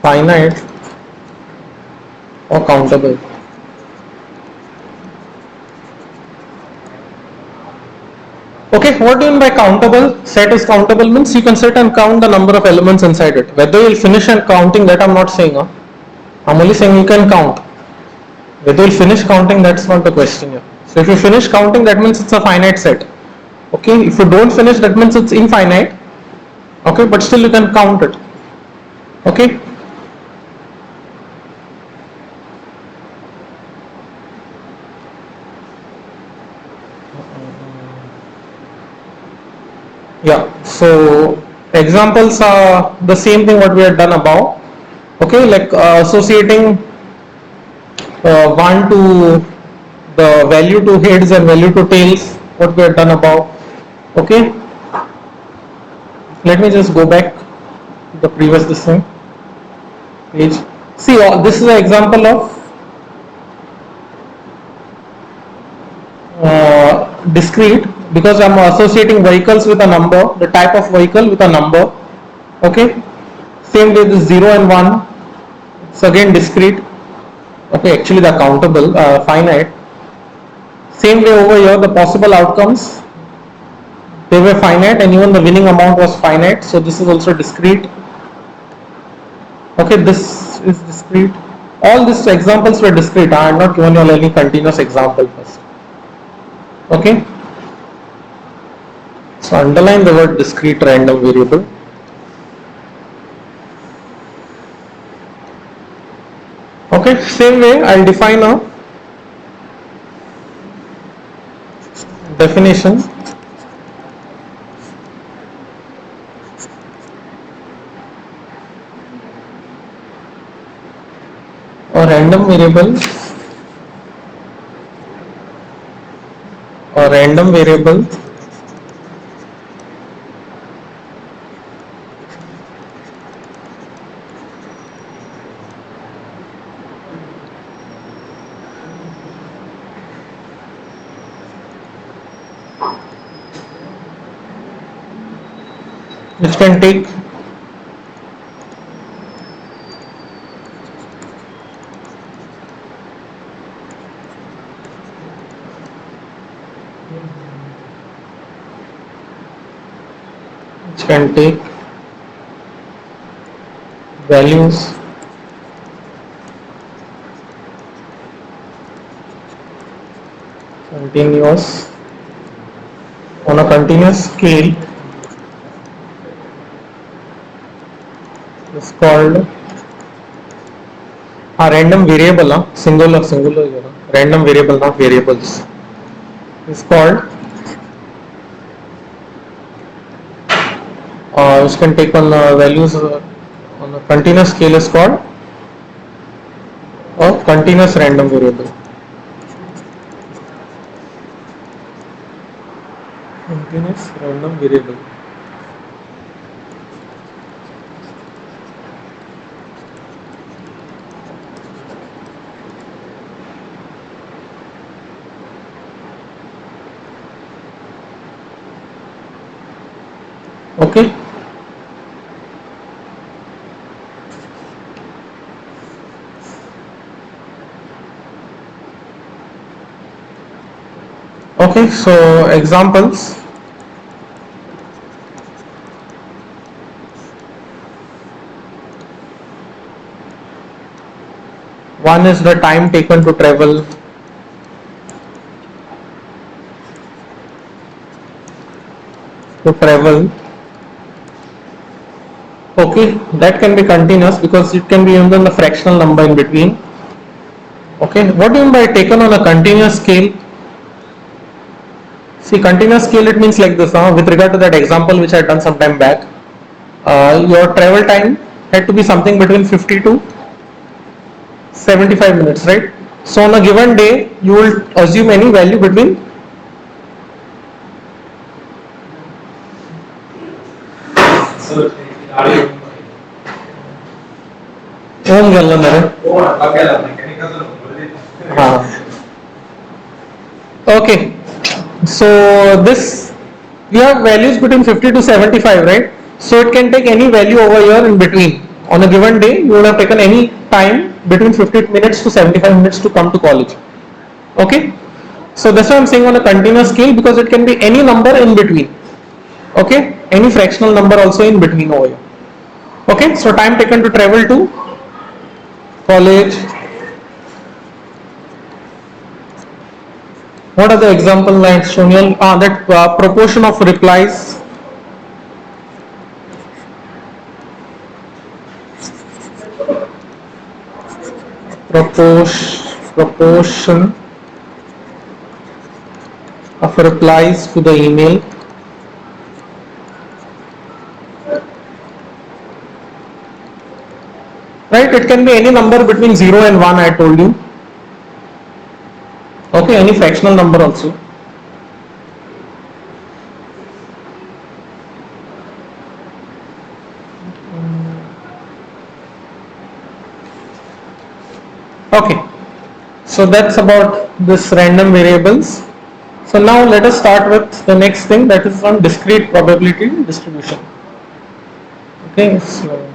finite or countable. Okay, what do you mean by countable? Set is countable means you can sit and count the number of elements inside it. Whether you'll finish and counting, that I'm not saying. I'm only saying you can count. Whether you'll finish counting, that's not the question here. So if you finish counting, that means it's a finite set. Okay, if you don't finish, that means it's infinite. Okay, but still you can count it. Okay. Yeah, so examples are the same thing what we had done above. Okay, like associating 1 to the value to heads and value to tails, what we had done above. Okay, let me just go back to the previous this thing page. See, this is an example of discrete, because I'm associating vehicles with a number, the type of vehicle with a number. Okay, same way this 0 and 1, it's again discrete. Okay, actually they're countable, finite. Same way over here, the possible outcomes, they were finite, and even the winning amount was finite, so this is also discrete. Okay, this is discrete. All these examples were discrete. I am not given you any continuous example first. Okay, so underline the word discrete random variable. Okay, same way I'll define a definition. A random variable which can take values continuous on a continuous scale is called a random variable. Singular random variable, not variables, is called which can take on values on a continuous scale is called a continuous random variable. Continuous random variable. Okay. Okay, so examples. One is the time taken to travel. Okay, that can be continuous because it can be even the fractional number in between. Okay, what do you mean by taken on a continuous scale? See, continuous scale, it means like this. With regard to that example which I had done some time back, your travel time had to be something between 50 to 75 minutes, right? So on a given day, you will assume any value between Okay, so this, we have values between 50 to 75, right? So it can take any value over here in between. On a given day, you would have taken any time between 50 minutes to 75 minutes to come to college. Okay, so that's why I'm saying on a continuous scale, because it can be any number in between. Okay, any fractional number also in between over here. Okay, so time taken to travel to college What are the example lines shown here? That proportion of replies. Proportion of replies to the email. Right, it can be any number between 0 and 1, I told you. Okay, any fractional number also. Okay, so that's about this random variables. So now let us start with the next thing, that is on discrete probability distribution. Okay, so